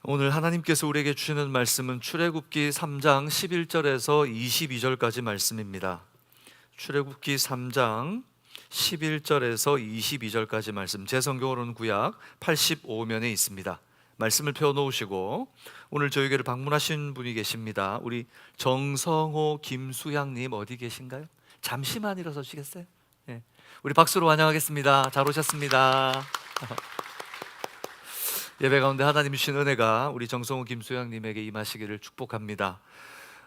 오늘 하나님께서 우리에게 주시는 말씀은 출애굽기 3장 11절에서 22절까지 말씀입니다. 출애굽기 3장 11절에서 22절까지 말씀, 제 성경으로는 구약 85면에 있습니다. 말씀을 펴놓으시고 오늘 저에게를 방문하신 분이 계십니다. 우리 정성호 김수향님 어디 계신가요? 잠시만 일어서 주시겠어요? 네. 우리 박수로 환영하겠습니다. 잘 오셨습니다. 예배 가운데 하나님 주신 은혜가 우리 정성호 김수양님에게 임하시기를 축복합니다.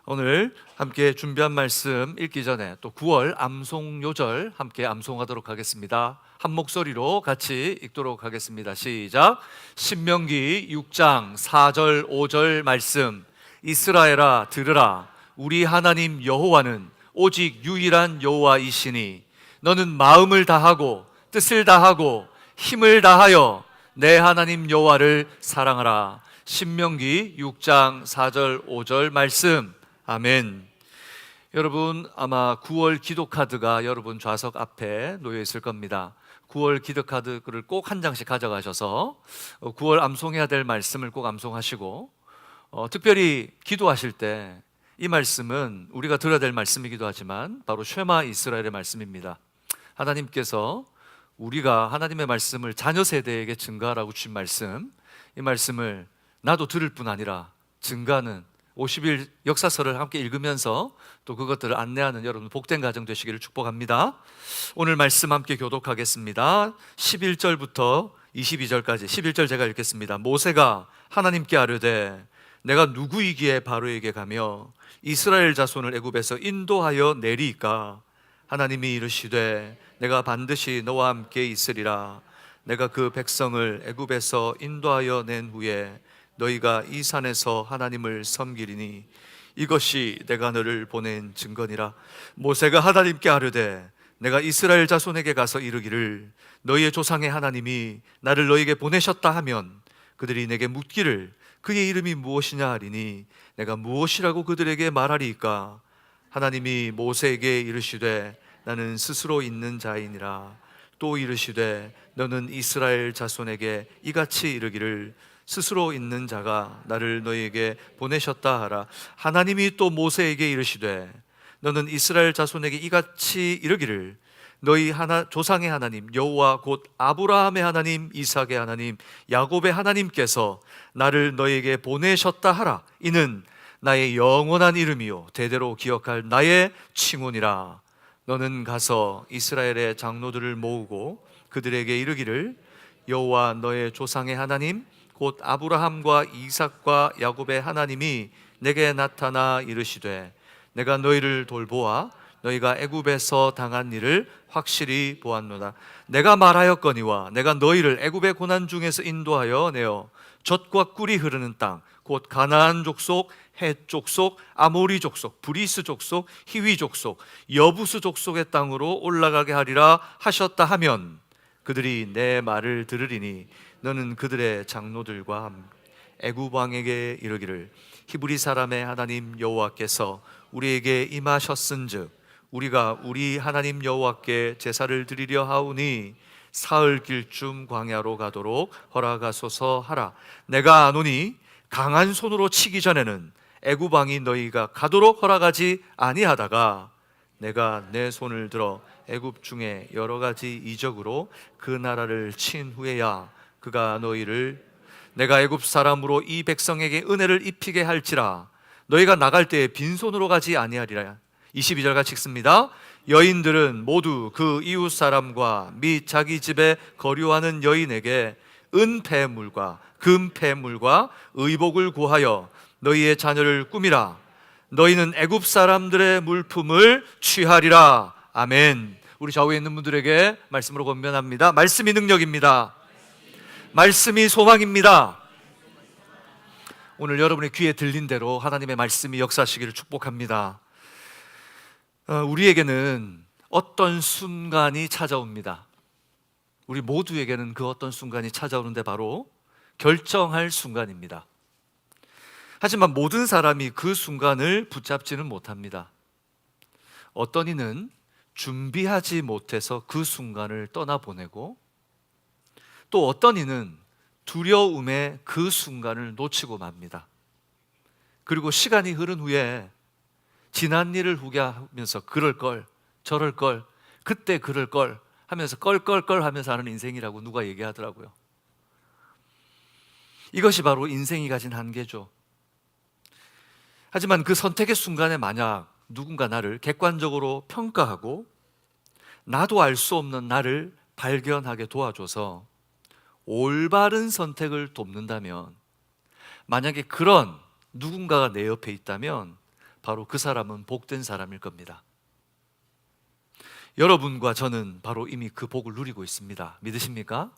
오늘 함께 준비한 말씀 읽기 전에 또 9월 암송 요절 함께 암송하도록 하겠습니다. 한 목소리로 같이 읽도록 하겠습니다. 시작. 신명기 6장 4절 5절 말씀. 이스라엘아 들으라. 우리 하나님 여호와는 오직 유일한 여호와이시니 너는 마음을 다하고 뜻을 다하고 힘을 다하여 내 하나님 여호와를 사랑하라. 신명기 6장 4절 5절 말씀. 아멘. 여러분 아마 9월 기도카드가 여러분 좌석 앞에 놓여 있을 겁니다. 9월 기도카드를 꼭 한 장씩 가져가셔서 9월 암송해야 될 말씀을 꼭 암송하시고 특별히 기도하실 때 이 말씀은 우리가 들어야 될 말씀이기도 하지만 바로 쉐마 이스라엘의 말씀입니다. 하나님께서 우리가 하나님의 말씀을 자녀 세대에게 증가하라고 주신 말씀, 이 말씀을 나도 들을 뿐 아니라 증가하는 50일 역사서를 함께 읽으면서 또 그것들을 안내하는 여러분 복된 가정 되시기를 축복합니다. 오늘 말씀 함께 교독하겠습니다. 11절부터 22절까지 11절 제가 읽겠습니다. 모세가 하나님께 아뢰되 내가 누구이기에 바로에게 가며 이스라엘 자손을 애굽에서 인도하여 내리이까? 하나님이 이르시되 내가 반드시 너와 함께 있으리라. 내가 그 백성을 애굽에서 인도하여 낸 후에 너희가 이 산에서 하나님을 섬기리니 이것이 내가 너를 보낸 증거니라. 모세가 하나님께 아뢰되 내가 이스라엘 자손에게 가서 이르기를 너희의 조상의 하나님이 나를 너희에게 보내셨다 하면 그들이 내게 묻기를 그의 이름이 무엇이냐 하리니 내가 무엇이라고 그들에게 말하리이까? 하나님이 모세에게 이르시되 나는 스스로 있는 자이니라. 또 이르시되 너는 이스라엘 자손에게 이같이 이르기를 스스로 있는 자가 나를 너희에게 보내셨다 하라. 하나님이 또 모세에게 이르시되 너는 이스라엘 자손에게 이같이 이르기를 너희 조상의 하나님 여호와 곧 아브라함의 하나님 이삭의 하나님 야곱의 하나님께서 나를 너희에게 보내셨다 하라. 이는 나의 영원한 이름이요 대대로 기억할 나의 칭훈이라. 너는 가서 이스라엘의 장로들을 모으고 그들에게 이르기를 여호와 너의 조상의 하나님 곧 아브라함과 이삭과 야곱의 하나님이 내게 나타나 이르시되 내가 너희를 돌보아 너희가 애굽에서 당한 일을 확실히 보았노라. 내가 말하였거니와 내가 너희를 애굽의 고난 중에서 인도하여 내어 젖과 꿀이 흐르는 땅 곧 가나안 족속, 헷 족속, 아모리 족속, 브리스 족속, 히위 족속, 여부스 족속의 땅으로 올라가게 하리라 하셨다 하면 그들이 내 말을 들으리니 너는 그들의 장로들과 애굽 왕에게 이르기를 히브리 사람의 하나님 여호와께서 우리에게 임하셨은즉 우리가 우리 하나님 여호와께 제사를 드리려 하오니 사흘 길쯤 광야로 가도록 허락하소서 하라. 내가 아노니 강한 손으로 치기 전에는 애굽 왕이 너희가 가도록 허락하지 아니하다가 내가 내 손을 들어 애굽 중에 여러 가지 이적으로 그 나라를 친 후에야 그가 너희를 내가 애굽 사람으로 이 백성에게 은혜를 입히게 할지라. 너희가 나갈 때에 빈손으로 가지 아니하리라. 22절 같이 읽습니다. 여인들은 모두 그 이웃 사람과 및 자기 집에 거류하는 여인에게 은폐물과 금폐물과 의복을 구하여 너희의 자녀를 꾸미라. 너희는 애굽 사람들의 물품을 취하리라. 아멘. 우리 좌우에 있는 분들에게 말씀으로 권면합니다. 말씀이 능력입니다. 말씀이 소망입니다. 오늘 여러분의 귀에 들린 대로 하나님의 말씀이 역사하시기를 축복합니다. 우리에게는 어떤 순간이 찾아옵니다. 우리 모두에게는 그 어떤 순간이 찾아오는데 바로 결정할 순간입니다. 하지만 모든 사람이 그 순간을 붙잡지는 못합니다. 어떤 이는 준비하지 못해서 그 순간을 떠나보내고 또 어떤 이는 두려움의 그 순간을 놓치고 맙니다. 그리고 시간이 흐른 후에 지난 일을 후회하면서 그럴 걸, 저럴 걸, 그때 그럴 걸 하면서 껄껄껄 하면서 하는 인생이라고 누가 얘기하더라고요. 이것이 바로 인생이 가진 한계죠. 하지만 그 선택의 순간에 만약 누군가 나를 객관적으로 평가하고 나도 알 수 없는 나를 발견하게 도와줘서 올바른 선택을 돕는다면, 만약에 그런 누군가가 내 옆에 있다면 바로 그 사람은 복된 사람일 겁니다. 여러분과 저는 바로 이미 그 복을 누리고 있습니다. 믿으십니까?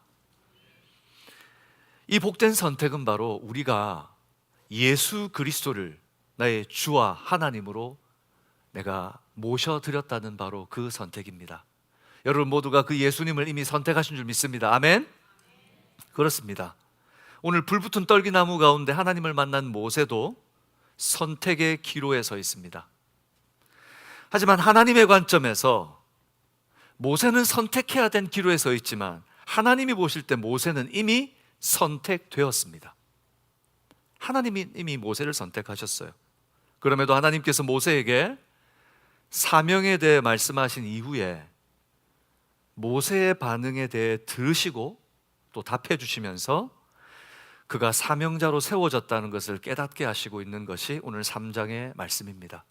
이 복된 선택은 바로 우리가 예수 그리스도를 나의 주와 하나님으로 내가 모셔드렸다는 바로 그 선택입니다. 여러분 모두가 그 예수님을 이미 선택하신 줄 믿습니다. 아멘? 그렇습니다. 오늘 불붙은 떨기나무 가운데 하나님을 만난 모세도 선택의 기로에 서 있습니다. 하지만 하나님의 관점에서 모세는 선택해야 된 기로에 서 있지만 하나님이 보실 때 모세는 이미 선택되었습니다. 하나님이 이미 모세를 선택하셨어요. 그럼에도 하나님께서 모세에게 사명에 대해 말씀하신 이후에 모세의 반응에 대해 들으시고 또 답해 주시면서 그가 사명자로 세워졌다는 것을 깨닫게 하시고 있는 것이 오늘 3장의 말씀입니다.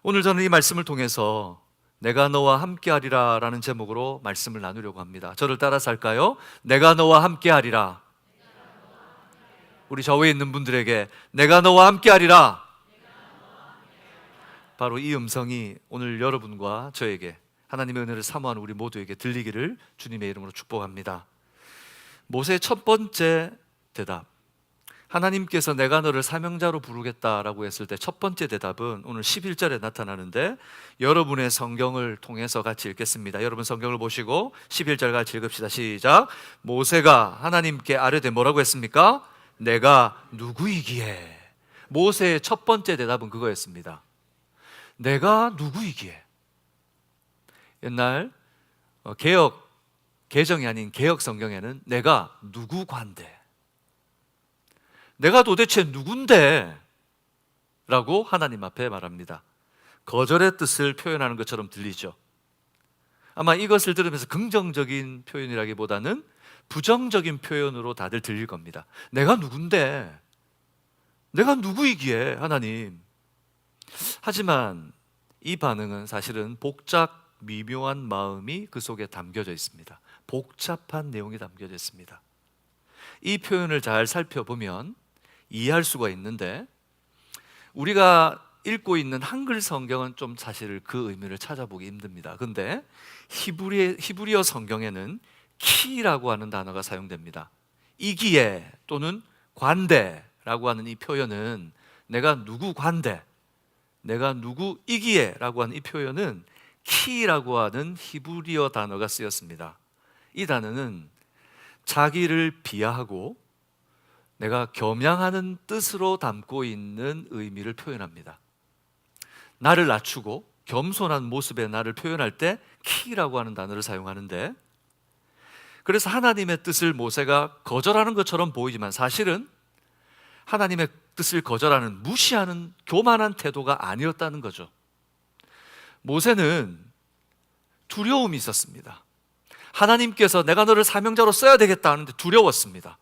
오늘 저는 이 말씀을 통해서 내가 너와 함께하리라 라는 제목으로 말씀을 나누려고 합니다. 저를 따라서 할까요? 내가 너와 함께하리라. 우리 좌우에 있는 분들에게 내가 너와 함께하리라. 바로 이 음성이 오늘 여러분과 저에게 하나님의 은혜를 사모하는 우리 모두에게 들리기를 주님의 이름으로 축복합니다. 모세의 첫 번째 대답, 하나님께서 내가 너를 사명자로 부르겠다라고 했을 때 첫 번째 대답은 오늘 11절에 나타나는데, 여러분의 성경을 통해서 같이 읽겠습니다. 여러분 성경을 보시고 11절 같이 읽읍시다. 시작. 모세가 하나님께 아뢰되 뭐라고 했습니까? 내가 누구이기에. 모세의 첫 번째 대답은 그거였습니다. 내가 누구이기에. 옛날 개정이 아닌 개역 성경에는 내가 누구관데, 내가 도대체 누군데? 라고 하나님 앞에 말합니다. 거절의 뜻을 표현하는 것처럼 들리죠. 아마 이것을 들으면서 긍정적인 표현이라기보다는 부정적인 표현으로 다들 들릴 겁니다. 내가 누군데? 내가 누구이기에 하나님? 하지만 이 반응은 사실은 복잡 미묘한 마음이 그 속에 담겨져 있습니다. 복잡한 내용이 담겨져 있습니다. 이 표현을 잘 살펴보면 이해할 수가 있는데, 우리가 읽고 있는 한글 성경은 좀 사실 그 의미를 찾아보기 힘듭니다. 그런데 히브리어 성경에는 키라고 하는 단어가 사용됩니다. 이기에 또는 관대라고 하는 이 표현은 내가 누구 관대, 내가 누구 이기에 라고 하는 이 표현은 키라고 하는 히브리어 단어가 쓰였습니다. 이 단어는 자기를 비하하고 내가 겸양하는 뜻으로 담고 있는 의미를 표현합니다. 나를 낮추고 겸손한 모습의 나를 표현할 때 키라고 하는 단어를 사용하는데, 그래서 하나님의 뜻을 모세가 거절하는 것처럼 보이지만 사실은 하나님의 뜻을 거절하는, 무시하는 교만한 태도가 아니었다는 거죠. 모세는 두려움이 있었습니다. 하나님께서 내가 너를 사명자로 써야 되겠다 하는데 두려웠습니다.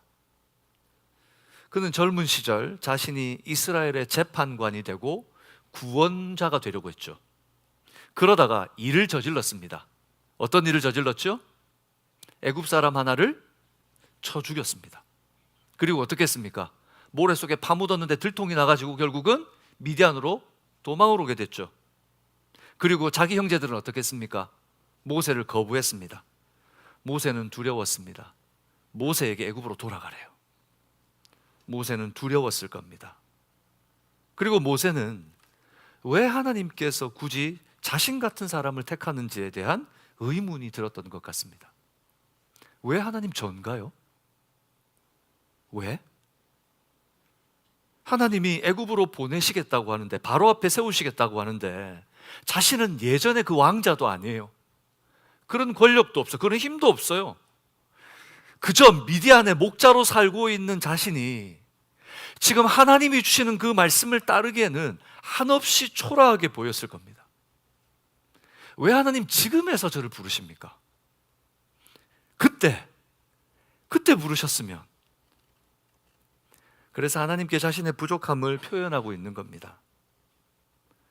그는 젊은 시절 자신이 이스라엘의 재판관이 되고 구원자가 되려고 했죠. 그러다가 일을 저질렀습니다. 어떤 일을 저질렀죠? 애굽 사람 하나를 쳐 죽였습니다. 그리고 어떻게 했습니까? 모래 속에 파묻었는데 들통이 나가지고 결국은 미디안으로 도망을 오게 됐죠. 그리고 자기 형제들은 어떻게 했습니까? 모세를 거부했습니다. 모세는 두려웠습니다. 모세에게 애굽으로 돌아가래요. 모세는 두려웠을 겁니다. 그리고 모세는 왜 하나님께서 굳이 자신 같은 사람을 택하는지에 대한 의문이 들었던 것 같습니다. 왜 하나님 전가요? 왜? 하나님이 애굽으로 보내시겠다고 하는데, 바로 앞에 세우시겠다고 하는데 자신은 예전에 그 왕자도 아니에요. 그런 권력도 없어요. 그런 힘도 없어요. 그저 미디안의 목자로 살고 있는 자신이 지금 하나님이 주시는 그 말씀을 따르기에는 한없이 초라하게 보였을 겁니다. 왜 하나님 지금에서 저를 부르십니까? 그때 부르셨으면. 그래서 하나님께 자신의 부족함을 표현하고 있는 겁니다.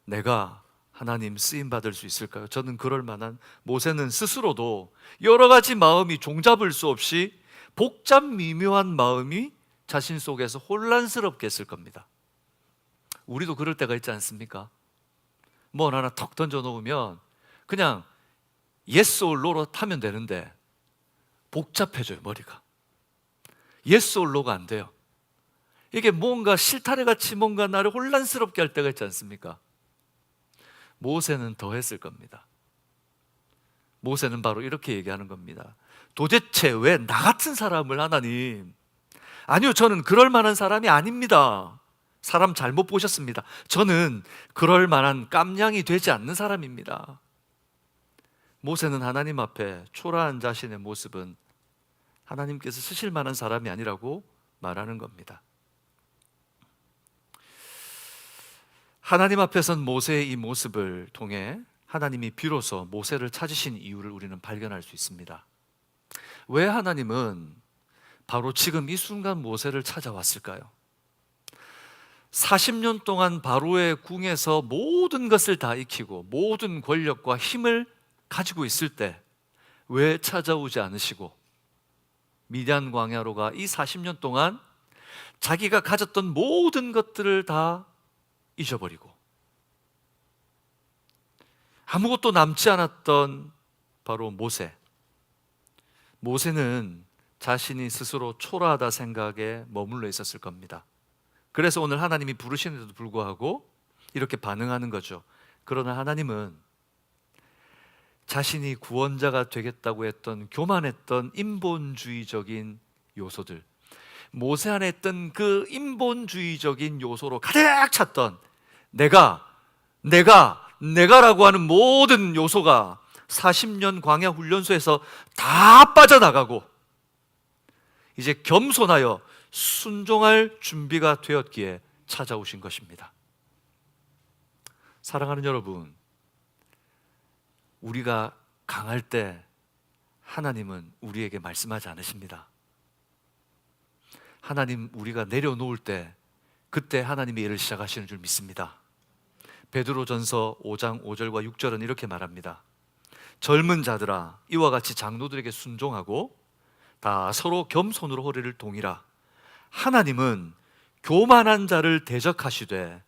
내가 하나님 쓰임 받을 수 있을까요? 저는 그럴 만한, 모세는 스스로도 여러 가지 마음이 종잡을 수 없이 복잡 미묘한 마음이 자신 속에서 혼란스럽게 했을 겁니다. 우리도 그럴 때가 있지 않습니까? 뭐 하나 턱 던져 놓으면 그냥 yes or no로 하면 되는데 복잡해져요, 머리가. yes or no가 안 돼요. 이게 뭔가 실타래같이 뭔가 나를 혼란스럽게 할 때가 있지 않습니까? 모세는 더 했을 겁니다. 모세는 바로 이렇게 얘기하는 겁니다. 도대체 왜 나 같은 사람을 하나님, 아니요, 저는 그럴 만한 사람이 아닙니다. 사람 잘못 보셨습니다. 저는 그럴 만한 깜냥이 되지 않는 사람입니다. 모세는 하나님 앞에 초라한 자신의 모습은 하나님께서 쓰실 만한 사람이 아니라고 말하는 겁니다. 하나님 앞에 선 모세의 이 모습을 통해 하나님이 비로소 모세를 찾으신 이유를 우리는 발견할 수 있습니다. 왜 하나님은 바로 지금 이 순간 모세를 찾아왔을까요? 40년 동안 바로의 궁에서 모든 것을 다 익히고 모든 권력과 힘을 가지고 있을 때 왜 찾아오지 않으시고 미디안 광야로가 이 40년 동안 자기가 가졌던 모든 것들을 다 잊어버리고 아무것도 남지 않았던 바로 모세는 자신이 스스로 초라하다 생각에 머물러 있었을 겁니다. 그래서 오늘 하나님이 부르시는데도 불구하고 이렇게 반응하는 거죠. 그러나 하나님은 자신이 구원자가 되겠다고 했던 교만했던 인본주의적인 요소들, 모세 안에 있던 그 인본주의적인 요소로 가득 찼던 내가라고 하는 모든 요소가 40년 광야 훈련소에서 다 빠져나가고 이제 겸손하여 순종할 준비가 되었기에 찾아오신 것입니다. 사랑하는 여러분, 우리가 강할 때 하나님은 우리에게 말씀하지 않으십니다. 하나님, 우리가 내려놓을 때 그때 하나님이 일을 시작하시는 줄 믿습니다. 베드로전서 5장 5절과 6절은 이렇게 말합니다. 젊은 자들아, 이와 같이 장로들에게 순종하고 다 서로 겸손으로 허리를 동이라. 하나님은 교만한 자를 대적하시되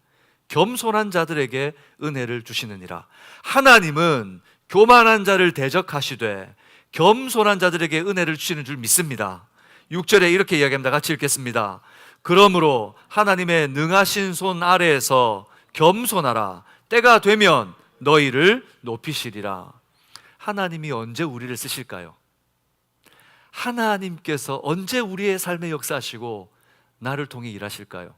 겸손한 자들에게 은혜를 주시느니라. 하나님은 교만한 자를 대적하시되 겸손한 자들에게 은혜를 주시는 줄 믿습니다. 6절에 이렇게 이야기합니다. 같이 읽겠습니다. 그러므로 하나님의 능하신 손 아래에서 겸손하라. 때가 되면 너희를 높이시리라. 하나님이 언제 우리를 쓰실까요? 하나님께서 언제 우리의 삶에 역사하시고 나를 통해 일하실까요?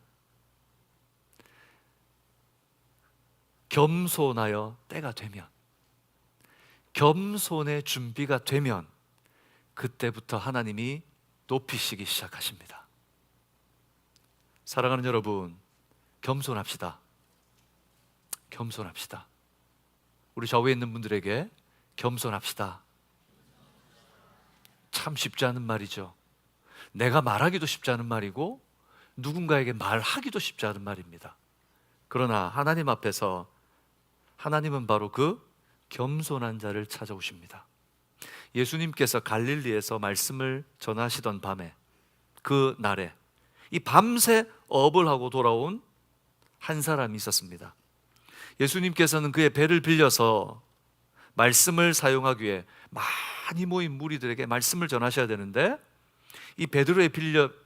겸손하여 때가 되면, 겸손의 준비가 되면 그때부터 하나님이 높이시기 시작하십니다. 사랑하는 여러분, 겸손합시다. 겸손합시다. 우리 좌우에 있는 분들에게 겸손합시다. 참 쉽지 않은 말이죠. 내가 말하기도 쉽지 않은 말이고 누군가에게 말하기도 쉽지 않은 말입니다. 그러나 하나님 앞에서 하나님은 바로 그 겸손한 자를 찾아오십니다. 예수님께서 갈릴리에서 말씀을 전하시던 밤에, 그 날에 이 밤새 업을 하고 돌아온 한 사람이 있었습니다. 예수님께서는 그의 배를 빌려서 말씀을 사용하기 위해 많이 모인 무리들에게 말씀을 전하셔야 되는데 이 베드로의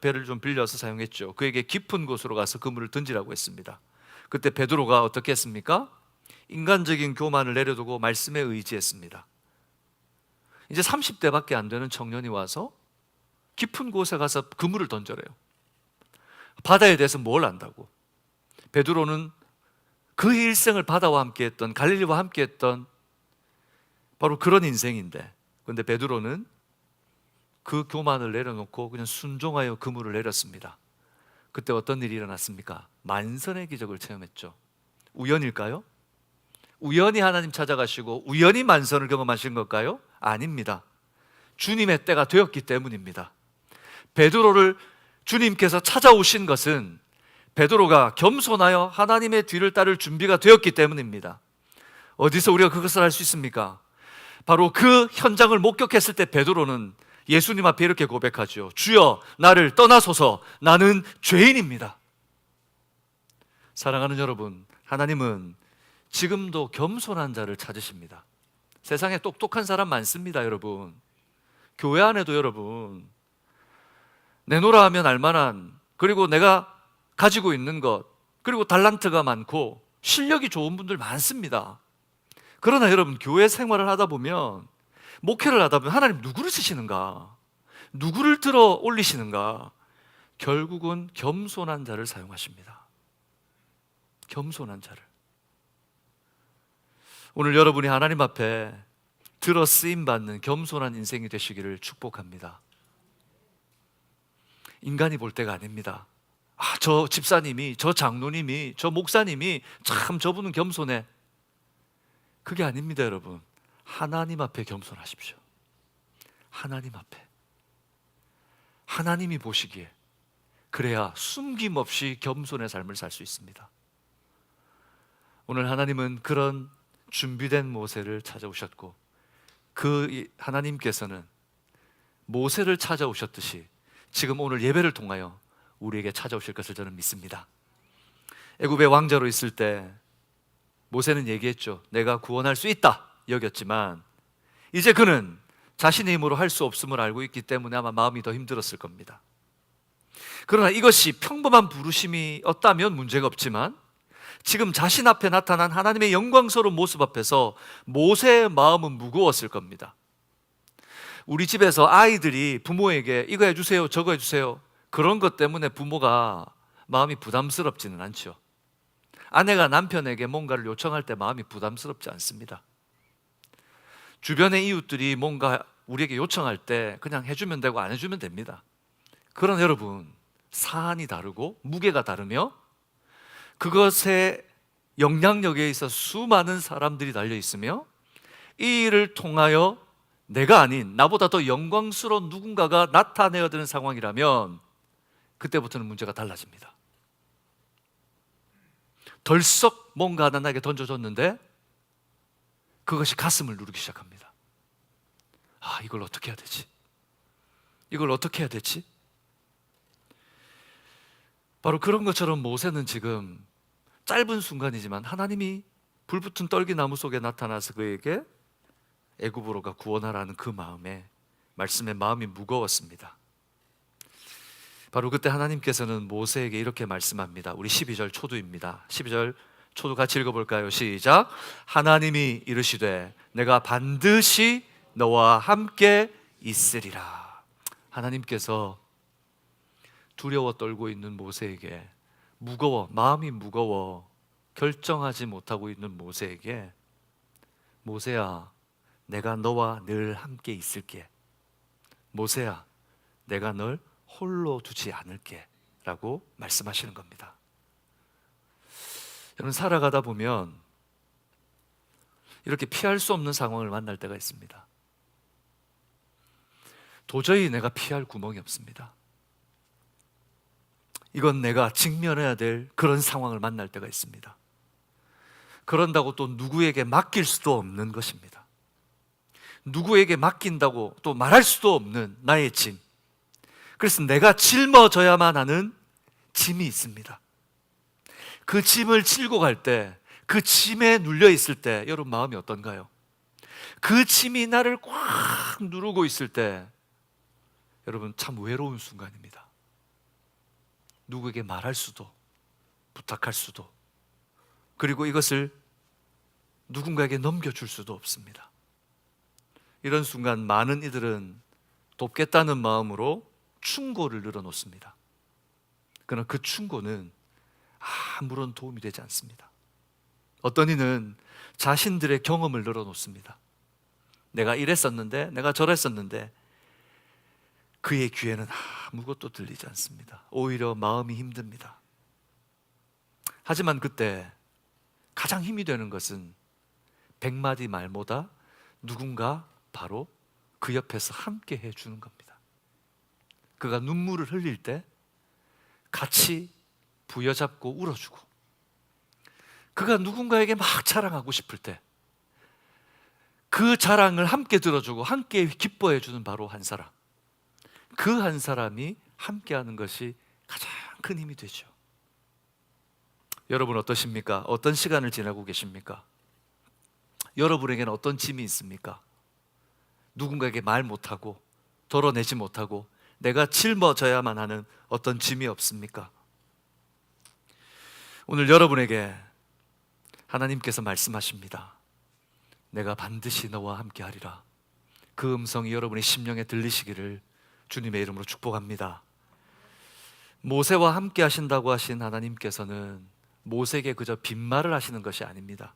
배를 좀 빌려서 사용했죠. 그에게 깊은 곳으로 가서 그물을 던지라고 했습니다. 그때 베드로가 어떻게 했습니까? 인간적인 교만을 내려두고 말씀에 의지했습니다. 이제 30대밖에 안 되는 청년이 와서 깊은 곳에 가서 그물을 던져래요. 바다에 대해서 뭘 안다고. 베드로는 그 일생을 바다와 함께했던, 갈릴리와 함께했던 바로 그런 인생인데, 그런데 베드로는 그 교만을 내려놓고 그냥 순종하여 그물을 내렸습니다. 그때 어떤 일이 일어났습니까? 만선의 기적을 체험했죠. 우연일까요? 우연히 하나님 찾아가시고 우연히 만선을 경험하신 걸까요? 아닙니다. 주님의 때가 되었기 때문입니다. 베드로를 주님께서 찾아오신 것은 베드로가 겸손하여 하나님의 뒤를 따를 준비가 되었기 때문입니다. 어디서 우리가 그것을 알 수 있습니까? 바로 그 현장을 목격했을 때 베드로는 예수님 앞에 이렇게 고백하죠. 주여, 나를 떠나소서, 나는 죄인입니다. 사랑하는 여러분, 하나님은 지금도 겸손한 자를 찾으십니다. 세상에 똑똑한 사람 많습니다, 여러분. 교회 안에도 여러분, 내노라 하면 알만한, 그리고 내가 가지고 있는 것, 그리고 달란트가 많고 실력이 좋은 분들 많습니다. 그러나 여러분, 교회 생활을 하다 보면, 목회를 하다 보면 하나님 누구를 쓰시는가? 누구를 들어 올리시는가? 결국은 겸손한 자를 사용하십니다. 겸손한 자를. 오늘 여러분이 하나님 앞에 들어 쓰임받는 겸손한 인생이 되시기를 축복합니다. 인간이 볼 때가 아닙니다. 저 집사님이, 저 장로님이, 저 목사님이 참 저분은 겸손해. 그게 아닙니다, 여러분. 하나님 앞에 겸손하십시오. 하나님 앞에. 하나님이 보시기에. 그래야 숨김없이 겸손의 삶을 살 수 있습니다. 오늘 하나님은 그런 준비된 모세를 찾아오셨고, 그 하나님께서는 모세를 찾아오셨듯이 지금 오늘 예배를 통하여 우리에게 찾아오실 것을 저는 믿습니다. 애굽의 왕자로 있을 때 모세는 얘기했죠. 내가 구원할 수 있다 여겼지만, 이제 그는 자신의 힘으로 할 수 없음을 알고 있기 때문에 아마 마음이 더 힘들었을 겁니다. 그러나 이것이 평범한 부르심이었다면 문제가 없지만, 지금 자신 앞에 나타난 하나님의 영광스러운 모습 앞에서 모세의 마음은 무거웠을 겁니다. 우리 집에서 아이들이 부모에게 이거 해주세요, 저거 해주세요, 그런 것 때문에 부모가 마음이 부담스럽지는 않죠. 아내가 남편에게 뭔가를 요청할 때 마음이 부담스럽지 않습니다. 주변의 이웃들이 뭔가 우리에게 요청할 때 그냥 해주면 되고 안 해주면 됩니다. 그러나 여러분, 사안이 다르고 무게가 다르며 그것의 영향력에 있어 수많은 사람들이 달려 있으며, 이 일을 통하여 내가 아닌 나보다 더 영광스러운 누군가가 나타내야 되는 상황이라면 그때부터는 문제가 달라집니다. 덜썩 뭔가 하나 나에게 던져줬는데 그것이 가슴을 누르기 시작합니다. 이걸 어떻게 해야 되지? 이걸 어떻게 해야 되지? 바로 그런 것처럼 모세는 지금 짧은 순간이지만 하나님이 불붙은 떨기나무 속에 나타나서 그에게 애굽으로가 구원하라는 그 마음에, 말씀의 마음이 무거웠습니다. 바로 그때 하나님께서는 모세에게 이렇게 말씀합니다. 우리 12절 초두입니다. 12절 초두 같이 읽어볼까요? 시작. 하나님이 이르시되 내가 반드시 너와 함께 있으리라. 하나님께서 두려워 떨고 있는 모세에게, 마음이 무거워 결정하지 못하고 있는 모세에게, 모세야, 내가 너와 늘 함께 있을게. 모세야, 내가 널 홀로 두지 않을게 라고 말씀하시는 겁니다. 여러분, 살아가다 보면 이렇게 피할 수 없는 상황을 만날 때가 있습니다. 도저히 내가 피할 구멍이 없습니다. 이건 내가 직면해야 될 그런 상황을 만날 때가 있습니다. 그런다고 또 누구에게 맡길 수도 없는 것입니다. 누구에게 맡긴다고 또 말할 수도 없는 나의 짐. 그래서 내가 짊어져야만 하는 짐이 있습니다. 그 짐을 싣고 갈 때, 그 짐에 눌려 있을 때 여러분 마음이 어떤가요? 그 짐이 나를 꽉 누르고 있을 때 여러분 참 외로운 순간입니다. 누구에게 말할 수도, 부탁할 수도, 그리고 이것을 누군가에게 넘겨줄 수도 없습니다. 이런 순간 많은 이들은 돕겠다는 마음으로 충고를 늘어놓습니다. 그러나 그 충고는 아무런 도움이 되지 않습니다. 어떤 이는 자신들의 경험을 늘어놓습니다. 내가 이랬었는데, 내가 저랬었는데, 그의 귀에는 아무것도 들리지 않습니다. 오히려 마음이 힘듭니다. 하지만 그때 가장 힘이 되는 것은 100마디 말보다 누군가 바로 그 옆에서 함께 해주는 겁니다. 그가 눈물을 흘릴 때 같이 부여잡고 울어주고, 그가 누군가에게 막 자랑하고 싶을 때 그 자랑을 함께 들어주고 함께 기뻐해 주는 바로 한 사람, 그 한 사람이 함께하는 것이 가장 큰 힘이 되죠. 여러분 어떠십니까? 어떤 시간을 지나고 계십니까? 여러분에게는 어떤 짐이 있습니까? 누군가에게 말 못하고 덜어내지 못하고 내가 짊어져야만 하는 어떤 짐이 없습니까? 오늘 여러분에게 하나님께서 말씀하십니다. 내가 반드시 너와 함께 하리라. 그 음성이 여러분의 심령에 들리시기를 주님의 이름으로 축복합니다. 모세와 함께 하신다고 하신 하나님께서는 모세에게 그저 빈말을 하시는 것이 아닙니다.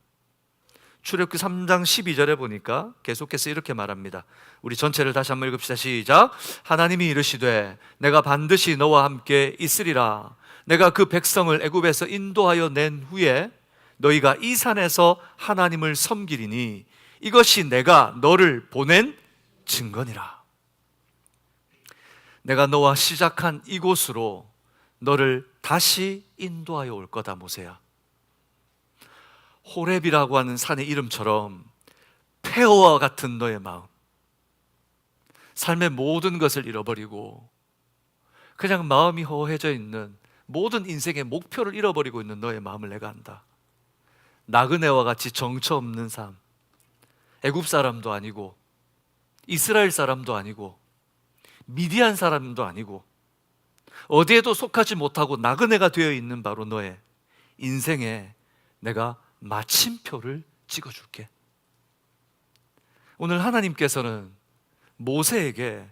출애굽기 3장 12절에 보니까 계속해서 이렇게 말합니다. 우리 전체를 다시 한번 읽읍시다. 시작. 하나님이 이르시되 내가 반드시 너와 함께 있으리라. 내가 그 백성을 애굽에서 인도하여 낸 후에 너희가 이 산에서 하나님을 섬기리니 이것이 내가 너를 보낸 증거니라. 내가 너와 시작한 이곳으로 너를 다시 인도하여 올 거다. 모세야, 호렙이라고 하는 산의 이름처럼 폐허와 같은 너의 마음, 삶의 모든 것을 잃어버리고 그냥 마음이 허해져 있는, 모든 인생의 목표를 잃어버리고 있는 너의 마음을 내가 안다. 나그네와 같이 정처 없는 삶, 애굽 사람도 아니고 이스라엘 사람도 아니고 미디안 사람도 아니고 어디에도 속하지 못하고 나그네가 되어 있는 바로 너의 인생에 내가 마침표를 찍어줄게. 오늘 하나님께서는 모세에게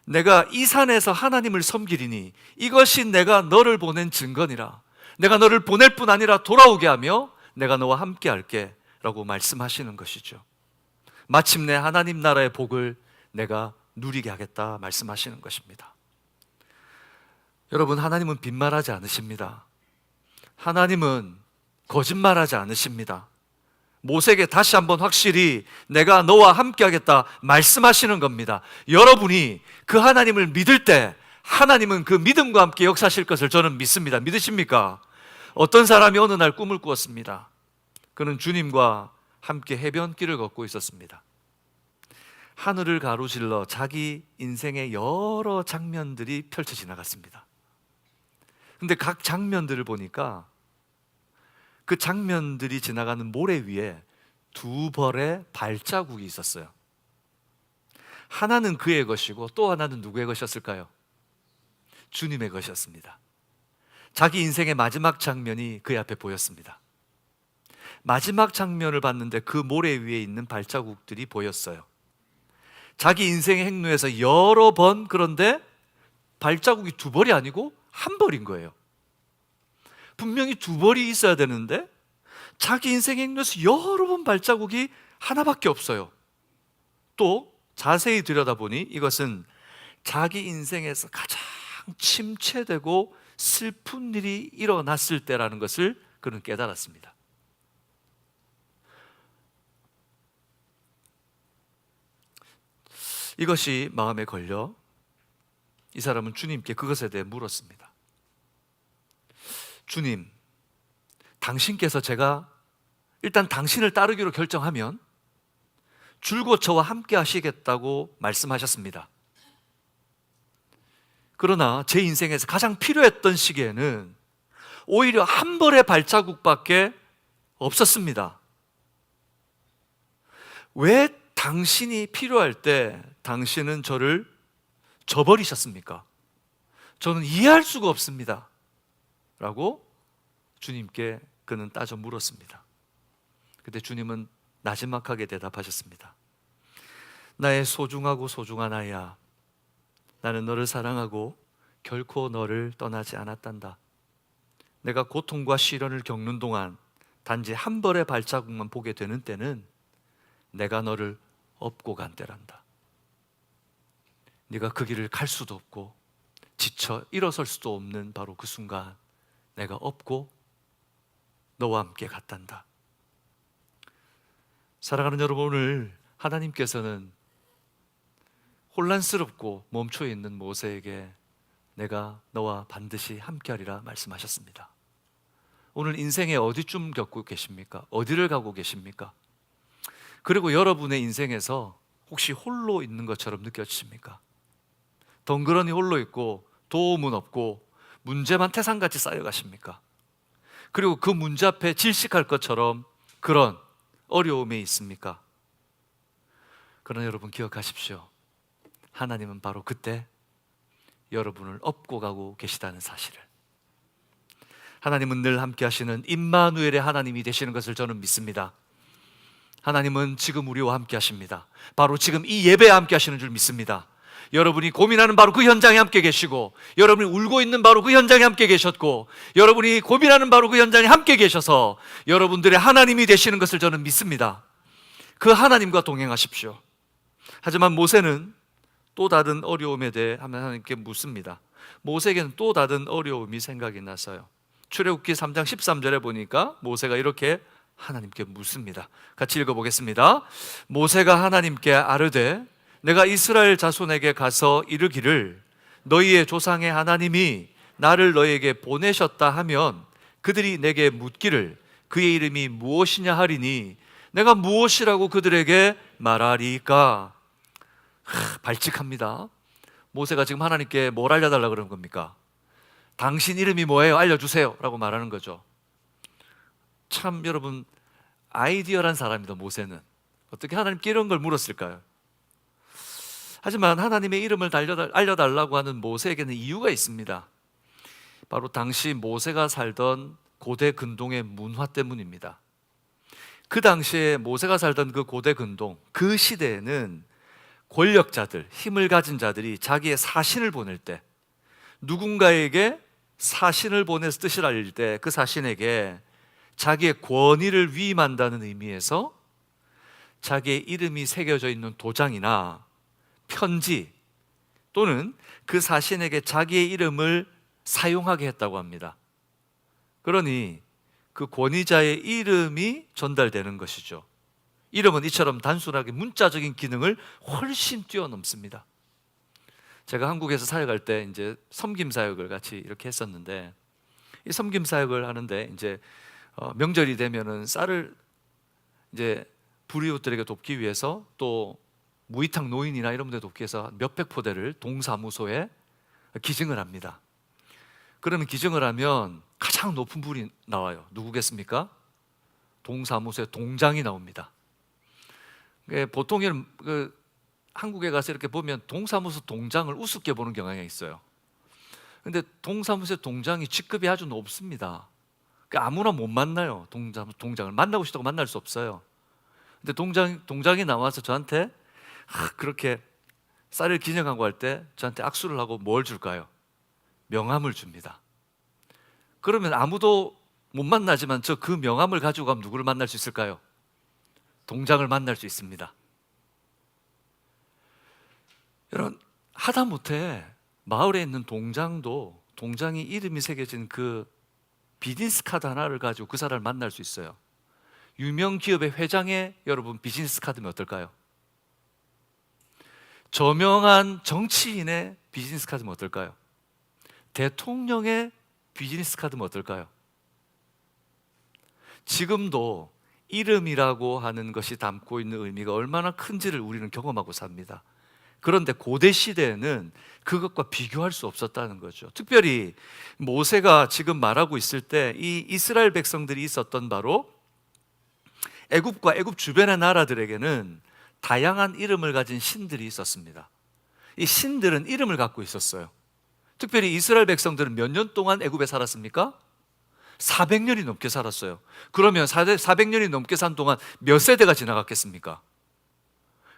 내가 이 산에서 하나님을 섬기리니 이것이 내가 너를 보낸 증거니라. 내가 너를 보낼 뿐 아니라 돌아오게 하며 내가 너와 함께 할게 라고 말씀하시는 것이죠. 마침내 하나님 나라의 복을 내가 누리게 하겠다 말씀하시는 것입니다. 여러분, 하나님은 빈말하지 않으십니다. 하나님은 거짓말하지 않으십니다. 모세에게 다시 한번 확실히 내가 너와 함께 하겠다 말씀하시는 겁니다. 여러분이 그 하나님을 믿을 때 하나님은 그 믿음과 함께 역사하실 것을 저는 믿습니다. 믿으십니까? 어떤 사람이 어느 날 꿈을 꾸었습니다. 그는 주님과 함께 해변길을 걷고 있었습니다. 하늘을 가로질러 자기 인생의 여러 장면들이 펼쳐 지나갔습니다. 근데 각 장면들을 보니까 그 장면들이 지나가는 모래 위에 두 벌의 발자국이 있었어요. 하나는 그의 것이고 또 하나는 누구의 것이었을까요? 주님의 것이었습니다. 자기 인생의 마지막 장면이 그의 앞에 보였습니다. 마지막 장면을 봤는데 그 모래 위에 있는 발자국들이 보였어요. 자기 인생의 행로에서 여러 번, 그런데 발자국이 두 벌이 아니고 한 벌인 거예요. 분명히 두 벌이 있어야 되는데 자기 인생의 행로에서 여러 번 발자국이 하나밖에 없어요. 또 자세히 들여다보니 이것은 자기 인생에서 가장 침체되고 슬픈 일이 일어났을 때라는 것을 그는 깨달았습니다. 이것이 마음에 걸려 이 사람은 주님께 그것에 대해 물었습니다. 주님, 당신께서 제가 일단 당신을 따르기로 결정하면 줄곧 저와 함께 하시겠다고 말씀하셨습니다. 그러나 제 인생에서 가장 필요했던 시기에는 오히려 한 벌의 발자국밖에 없었습니다. 왜 당신이 필요할 때 당신은 저를 저버리셨습니까? 저는 이해할 수가 없습니다 라고 주님께 그는 따져 물었습니다. 그때 주님은 나지막하게 대답하셨습니다. 나의 소중하고 소중한 아이야, 나는 너를 사랑하고 결코 너를 떠나지 않았단다. 내가 고통과 시련을 겪는 동안 단지 한 벌의 발자국만 보게 되는 때는 내가 너를 업고 간 때란다. 네가 그 길을 갈 수도 없고 지쳐 일어설 수도 없는 바로 그 순간 내가 업고 너와 함께 갔단다. 사랑하는 여러분, 오늘 하나님께서는 혼란스럽고 멈춰 있는 모세에게 내가 너와 반드시 함께하리라 말씀하셨습니다. 오늘 인생에 어디쯤 겪고 계십니까? 어디를 가고 계십니까? 그리고 여러분의 인생에서 혹시 홀로 있는 것처럼 느껴지십니까? 덩그러니 홀로 있고 도움은 없고 문제만 태산같이 쌓여가십니까? 그리고 그 문제 앞에 질식할 것처럼 그런 어려움에 있습니까? 그러나 여러분 기억하십시오. 하나님은 바로 그때 여러분을 업고 가고 계시다는 사실을. 하나님은 늘 함께 하시는 임마누엘의 하나님이 되시는 것을 저는 믿습니다. 하나님은 지금 우리와 함께 하십니다. 바로 지금 이 예배에 함께 하시는 줄 믿습니다. 여러분이 고민하는 바로 그 현장에 함께 계시고, 여러분이 울고 있는 바로 그 현장에 함께 계셨고, 여러분이 고민하는 바로 그 현장에 함께 계셔서 여러분들의 하나님이 되시는 것을 저는 믿습니다. 그 하나님과 동행하십시오. 하지만 모세는 또 다른 어려움에 대해 하나님께 묻습니다. 모세에게는 또 다른 어려움이 생각이 나서요. 출애굽기 3장 13절에 보니까 모세가 이렇게 하나님께 묻습니다. 같이 읽어보겠습니다. 모세가 하나님께 아뢰되 내가 이스라엘 자손에게 가서 이르기를 너희의 조상의 하나님이 나를 너희에게 보내셨다 하면 그들이 내게 묻기를 그의 이름이 무엇이냐 하리니 내가 무엇이라고 그들에게 말하리까? 발칙합니다. 모세가 지금 하나님께 뭘 알려달라고 그러는 겁니까? 당신 이름이 뭐예요? 알려주세요 라고 말하는 거죠. 참 여러분 아이디어란 사람입니다. 모세는 어떻게 하나님께 이런 걸 물었을까요? 하지만 하나님의 이름을 알려달라고 하는 모세에게는 이유가 있습니다. 바로 당시 모세가 살던 고대 근동의 문화 때문입니다. 그 당시에 모세가 살던 그 고대 근동, 그 시대에는 권력자들, 힘을 가진 자들이 자기의 사신을 보낼 때, 누군가에게 사신을 보내서 뜻을 알릴 때 그 사신에게 자기의 권위를 위임한다는 의미에서 자기의 이름이 새겨져 있는 도장이나 편지 또는 그 사신에게 자기의 이름을 사용하게 했다고 합니다. 그러니 그 권위자의 이름이 전달되는 것이죠. 이름은 이처럼 단순하게 문자적인 기능을 훨씬 뛰어넘습니다. 제가 한국에서 사역할 때 이제 섬김 사역을 같이 이렇게 했었는데, 이 섬김 사역을 하는데 이제 명절이 되면은 쌀을 이제 불이웃들에게 돕기 위해서 또 무이탁 노인이나 이런 분들 돕기 위해서 몇백 포대를 동사무소에 기증을 합니다. 그러면 기증을 하면 가장 높은 분이 나와요. 누구겠습니까? 동사무소에 동장이 나옵니다. 보통은 한국에 가서 이렇게 보면 동사무소 동장을 우습게 보는 경향이 있어요. 근데 동사무소 동장이 직급이 아주 높습니다. 아무나 못 만나요. 동장을 만나고 싶다고 만날 수 없어요. 근데 동장이 나와서 저한테 그렇게 쌀을 기증하고 할 때 저한테 악수를 하고 뭘 줄까요? 명함을 줍니다. 그러면 아무도 못 만나지만 저 그 명함을 가지고 가면 누구를 만날 수 있을까요? 동장을 만날 수 있습니다. 여러분, 하다못해 마을에 있는 동장도 동장이 이름이 새겨진 그 비즈니스 카드 하나를 가지고 그 사람을 만날 수 있어요. 유명 기업의 회장의 여러분 비즈니스 카드면 어떨까요? 저명한 정치인의 비즈니스 카드면 어떨까요? 대통령의 비즈니스 카드면 어떨까요? 지금도 이름이라고 하는 것이 담고 있는 의미가 얼마나 큰지를 우리는 경험하고 삽니다. 그런데 고대 시대에는 그것과 비교할 수 없었다는 거죠. 특별히 모세가 지금 말하고 있을 때 이 이스라엘 백성들이 있었던 바로 애굽과 애굽 주변의 나라들에게는 다양한 이름을 가진 신들이 있었습니다. 이 신들은 이름을 갖고 있었어요. 특별히 이스라엘 백성들은 몇 년 동안 애굽에 살았습니까? 400년이 넘게 살았어요. 그러면 400년이 넘게 산 동안 몇 세대가 지나갔겠습니까?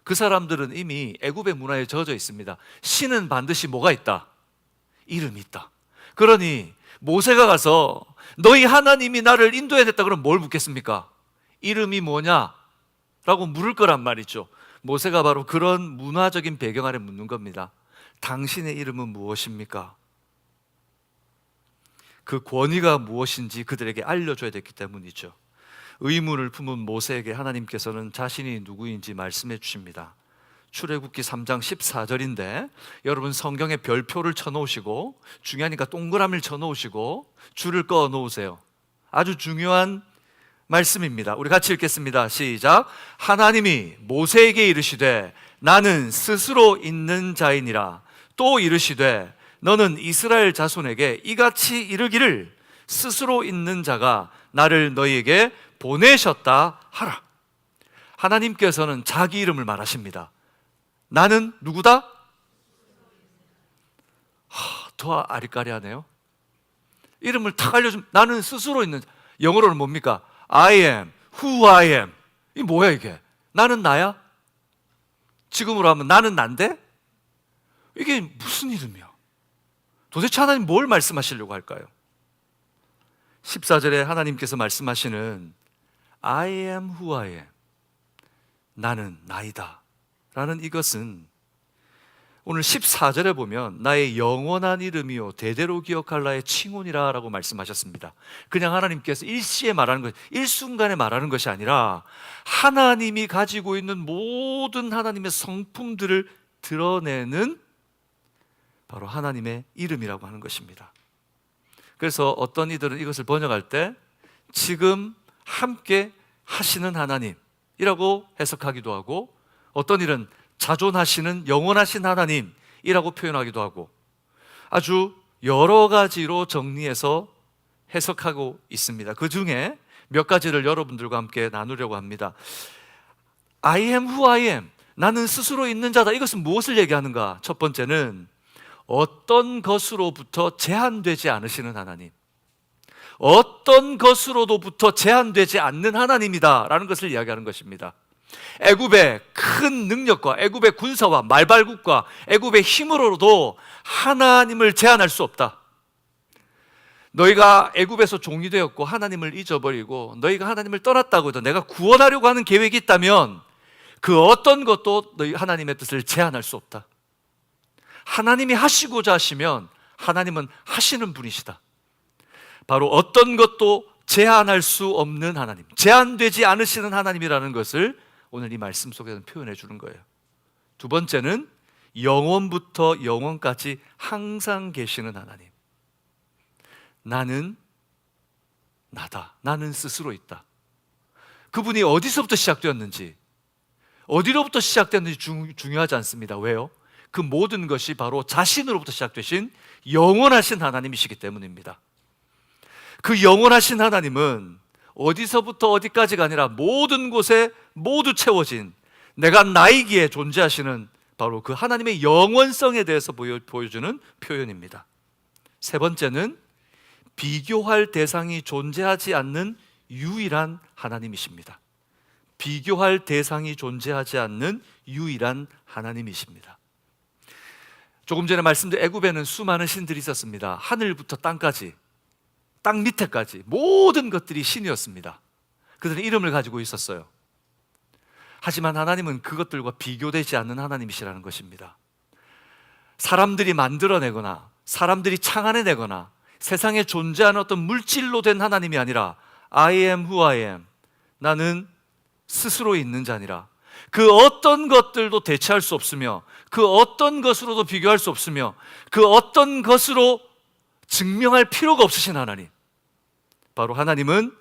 그 사람들은 이미 애굽의 문화에 젖어 있습니다. 신은 반드시 뭐가 있다? 이름이 있다. 그러니 모세가 가서 너희 하나님이 나를 인도해냈다 그러면 뭘 묻겠습니까? 이름이 뭐냐? 라고 물을 거란 말이죠. 모세가 바로 그런 문화적인 배경 아래 묻는 겁니다. 당신의 이름은 무엇입니까? 그 권위가 무엇인지 그들에게 알려줘야 됐기 때문이죠. 의문을 품은 모세에게 하나님께서는 자신이 누구인지 말씀해 주십니다. 출애굽기 3장 14절인데 여러분 성경에 별표를 쳐놓으시고 중요하니까 동그라미를 쳐놓으시고 줄을 꺼 놓으세요. 아주 중요한 말씀입니다. 우리 같이 읽겠습니다. 시작. 하나님이 모세에게 이르시되 나는 스스로 있는 자이니라. 또 이르시되 너는 이스라엘 자손에게 이같이 이르기를 스스로 있는 자가 나를 너희에게 보내셨다 하라. 하나님께서는 자기 이름을 말하십니다. 나는 누구다? 더 아리까리하네요. 이름을 탁 알려주면 나는 스스로 있는, 영어로는 뭡니까? I am who I am. 이 뭐야 이게? 나는 나야? 지금으로 하면 나는 난데? 이게 무슨 이름이야? 도대체 하나님 뭘 말씀하시려고 할까요? 14절에 하나님께서 말씀하시는 I am who I am, 나는 나이다 라는 이것은 오늘 14절에 보면 나의 영원한 이름이요 대대로 기억할 나의 칭혼이라 라고 말씀하셨습니다. 그냥 하나님께서 일시에 말하는 것, 일순간에 말하는 것이 아니라 하나님이 가지고 있는 모든 하나님의 성품들을 드러내는 바로 하나님의 이름이라고 하는 것입니다. 그래서 어떤 이들은 이것을 번역할 때 지금 함께 하시는 하나님이라고 해석하기도 하고, 어떤 일은 자존하시는 영원하신 하나님이라고 표현하기도 하고, 아주 여러 가지로 정리해서 해석하고 있습니다. 그 중에 몇 가지를 여러분들과 함께 나누려고 합니다. I am who I am, 나는 스스로 있는 자다. 이것은 무엇을 얘기하는가? 첫 번째는 어떤 것으로부터 제한되지 않으시는 하나님, 어떤 것으로부터 제한되지 않는 하나님이다 라는 것을 이야기하는 것입니다. 애굽의 큰 능력과 애굽의 군사와 말발굽과 애굽의 힘으로도 하나님을 제한할 수 없다. 너희가 애굽에서 종이 되었고 하나님을 잊어버리고 너희가 하나님을 떠났다고 해도 내가 구원하려고 하는 계획이 있다면 그 어떤 것도 너희 하나님의 뜻을 제한할 수 없다. 하나님이 하시고자 하시면 하나님은 하시는 분이시다. 바로 어떤 것도 제한할 수 없는 하나님, 제한되지 않으시는 하나님이라는 것을 오늘 이 말씀 속에서 표현해 주는 거예요. 두 번째는 영원부터 영원까지 항상 계시는 하나님. 나는 나다. 나는 스스로 있다. 그분이 어디서부터 시작되었는지, 어디로부터 시작되었는지 중요하지 않습니다. 왜요? 그 모든 것이 바로 자신으로부터 시작되신 영원하신 하나님이시기 때문입니다. 그 영원하신 하나님은 어디서부터 어디까지가 아니라 모든 곳에 모두 채워진 내가 나이기에 존재하시는 바로 그 하나님의 영원성에 대해서 보여주는 표현입니다. 세 번째는 비교할 대상이 존재하지 않는 유일한 하나님이십니다. 비교할 대상이 존재하지 않는 유일한 하나님이십니다. 조금 전에 말씀드린 애굽에는 수많은 신들이 있었습니다. 하늘부터 땅까지, 땅 밑에까지 모든 것들이 신이었습니다. 그들은 이름을 가지고 있었어요. 하지만 하나님은 그것들과 비교되지 않는 하나님이시라는 것입니다. 사람들이 만들어내거나 사람들이 창안해내거나 세상에 존재하는 어떤 물질로 된 하나님이 아니라 I am who I am, 나는 스스로 있는 자니라. 그 어떤 것들도 대체할 수 없으며 그 어떤 것으로도 비교할 수 없으며 그 어떤 것으로 증명할 필요가 없으신 하나님, 바로 하나님은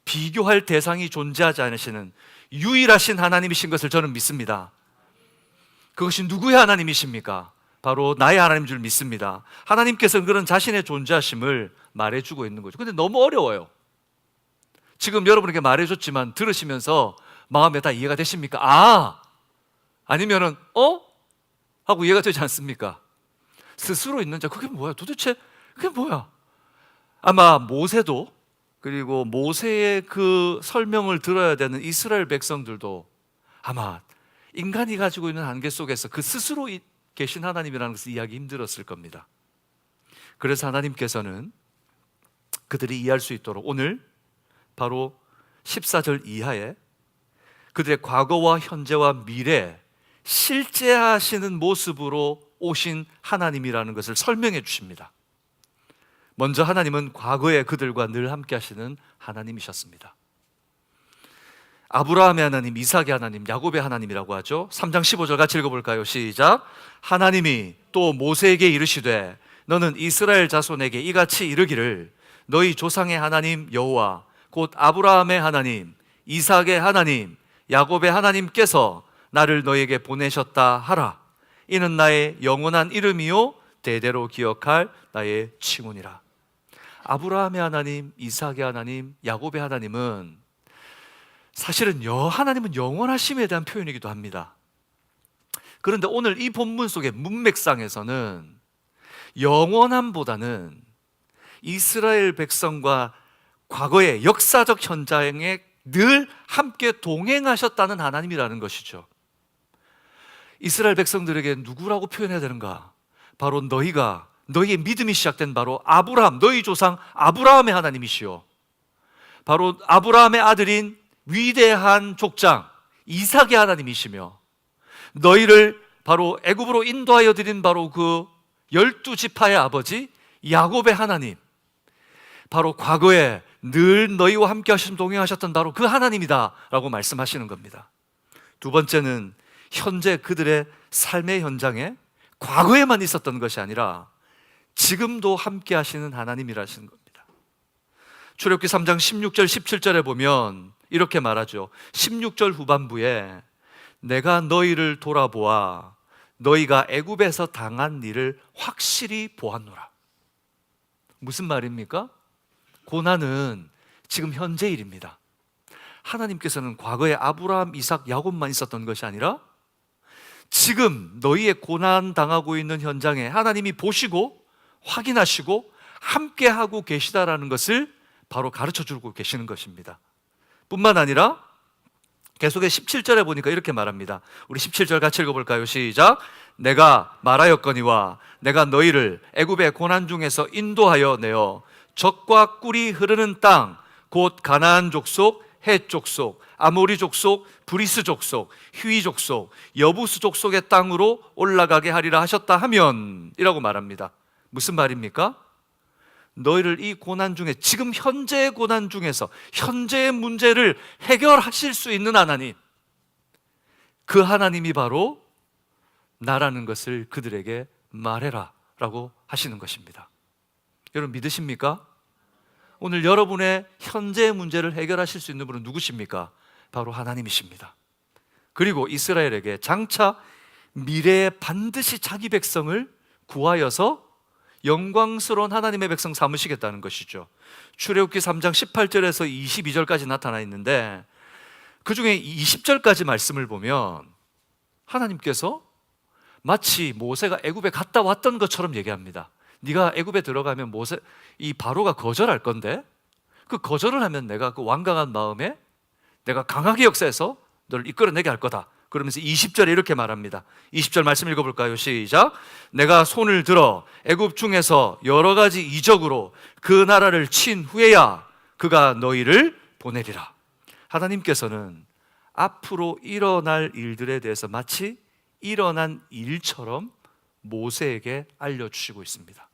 비교할 대상이 존재하지 않으시는 유일하신 하나님이신 것을 저는 믿습니다. 그것이 누구의 하나님이십니까? 바로 나의 하나님인 줄 믿습니다. 하나님께서는 그런 자신의 존재하심을 말해주고 있는 거죠. 근데 너무 어려워요. 지금 여러분에게 말해줬지만 들으시면서 마음에 다 이해가 되십니까? 아니면은 하고 이해가 되지 않습니까? 스스로 있는 자, 그게 뭐야? 도대체 그게 뭐야? 아마 모세도, 그리고 모세의 그 설명을 들어야 되는 이스라엘 백성들도 아마 인간이 가지고 있는 한계 속에서 그 스스로 계신 하나님이라는 것을 이해하기 힘들었을 겁니다. 그래서 하나님께서는 그들이 이해할 수 있도록 오늘 바로 14절 이하에 그들의 과거와 현재와 미래 실제 하시는 모습으로 오신 하나님이라는 것을 설명해 주십니다. 먼저 하나님은 과거에 그들과 늘 함께 하시는 하나님이셨습니다. 아브라함의 하나님, 이삭의 하나님, 야곱의 하나님이라고 하죠. 3장 15절 같이 읽어볼까요? 시작. 하나님이 또 모세에게 이르시되 너는 이스라엘 자손에게 이같이 이르기를 너희 조상의 하나님 여호와 곧 아브라함의 하나님, 이삭의 하나님, 야곱의 하나님께서 나를 너에게 보내셨다 하라. 이는 나의 영원한 이름이요 대대로 기억할 나의 칭훈이라. 아브라함의 하나님, 이삭의 하나님, 야곱의 하나님은 사실은 하나님은 영원하심에 대한 표현이기도 합니다. 그런데 오늘 이 본문 속의 문맥상에서는 영원함보다는 이스라엘 백성과 과거의 역사적 현장에 늘 함께 동행하셨다는 하나님이라는 것이죠. 이스라엘 백성들에게 누구라고 표현해야 되는가? 바로 너희의 믿음이 시작된 바로 아브라함, 너희 조상 아브라함의 하나님이시요, 바로 아브라함의 아들인 위대한 족장 이삭의 하나님이시며, 너희를 바로 애굽으로 인도하여 드린 바로 그 12지파의 아버지 야곱의 하나님, 바로 과거에 늘 너희와 함께 하시며 동행하셨던 바로 그 하나님이다 라고 말씀하시는 겁니다. 두 번째는 현재 그들의 삶의 현장에 과거에만 있었던 것이 아니라 지금도 함께 하시는 하나님이라시는 겁니다. 출애굽기 3장 16절 17절에 보면 이렇게 말하죠. 16절 후반부에 내가 너희를 돌아보아 너희가 애굽에서 당한 일을 확실히 보았노라. 무슨 말입니까? 고난은 지금 현재 일입니다. 하나님께서는 과거에 아브라함, 이삭, 야곱만 있었던 것이 아니라 지금 너희의 고난 당하고 있는 현장에 하나님이 보시고 확인하시고 함께하고 계시다라는 것을 바로 가르쳐주고 계시는 것입니다. 뿐만 아니라 계속해 17절에 보니까 이렇게 말합니다. 우리 17절 같이 읽어볼까요? 시작. 내가 말하였거니와 내가 너희를 애굽의 고난 중에서 인도하여 내어 젖과 꿀이 흐르는 땅 곧 가나안 족속, 헷 족속, 아모리 족속, 브리스 족속, 휘위 족속, 여부스 족속의 땅으로 올라가게 하리라 하셨다 하면 이라고 말합니다. 무슨 말입니까? 너희를 이 고난 중에, 지금 현재의 고난 중에서 현재의 문제를 해결하실 수 있는 하나님, 그 하나님이 바로 나라는 것을 그들에게 말해라 라고 하시는 것입니다. 여러분 믿으십니까? 오늘 여러분의 현재의 문제를 해결하실 수 있는 분은 누구십니까? 바로 하나님이십니다. 그리고 이스라엘에게 장차 미래에 반드시 자기 백성을 구하여서 영광스러운 하나님의 백성 삼으시겠다는 것이죠. 출애굽기 3장 18절에서 22절까지 나타나 있는데 그 중에 20절까지 말씀을 보면 하나님께서 마치 모세가 애굽에 갔다 왔던 것처럼 얘기합니다. 네가 애굽에 들어가면 이 바로가 거절할 건데 그 거절을 하면 내가 그 완강한 마음에 내가 강하게 역사해서 너를 이끌어내게 할 거다. 그러면서 20절에 이렇게 말합니다. 20절 말씀 읽어볼까요? 시작. 내가 손을 들어 애굽 중에서 여러 가지 이적으로 그 나라를 친 후에야 그가 너희를 보내리라. 하나님께서는 앞으로 일어날 일들에 대해서 마치 일어난 일처럼 모세에게 알려주시고 있습니다.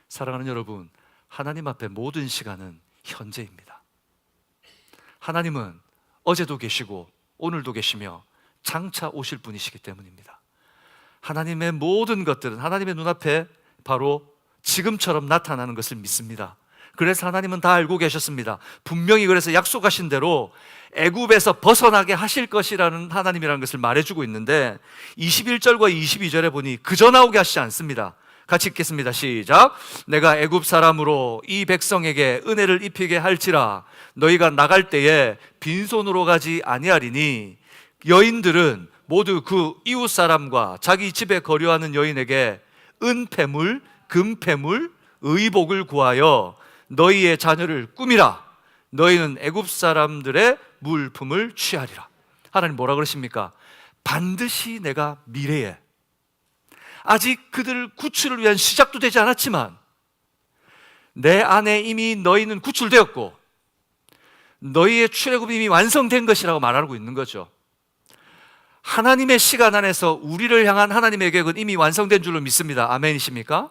사랑하는 여러분, 하나님 앞에 모든 시간은 현재입니다. 하나님은 어제도 계시고 오늘도 계시며 장차 오실 분이시기 때문입니다. 하나님의 모든 것들은 하나님의 눈앞에 바로 지금처럼 나타나는 것을 믿습니다. 그래서 하나님은 다 알고 계셨습니다. 분명히 그래서 약속하신 대로 애굽에서 벗어나게 하실 것이라는 하나님이라는 것을 말해주고 있는데 21절과 22절에 보니 그저 나오게 하시지 않습니다. 같이 읽겠습니다. 시작. 내가 애굽 사람으로 이 백성에게 은혜를 입히게 할지라 너희가 나갈 때에 빈손으로 가지 아니하리니 여인들은 모두 그 이웃 사람과 자기 집에 거류하는 여인에게 은폐물, 금폐물, 의복을 구하여 너희의 자녀를 꾸미라. 너희는 애굽 사람들의 물품을 취하리라. 하나님 뭐라 그러십니까? 반드시 내가 미래에 아직 그들 구출을 위한 시작도 되지 않았지만 내 안에 이미 너희는 구출되었고 너희의 출애굽이 이미 완성된 것이라고 말하고 있는 거죠. 하나님의 시간 안에서 우리를 향한 하나님의 계획은 이미 완성된 줄로 믿습니다. 아멘이십니까?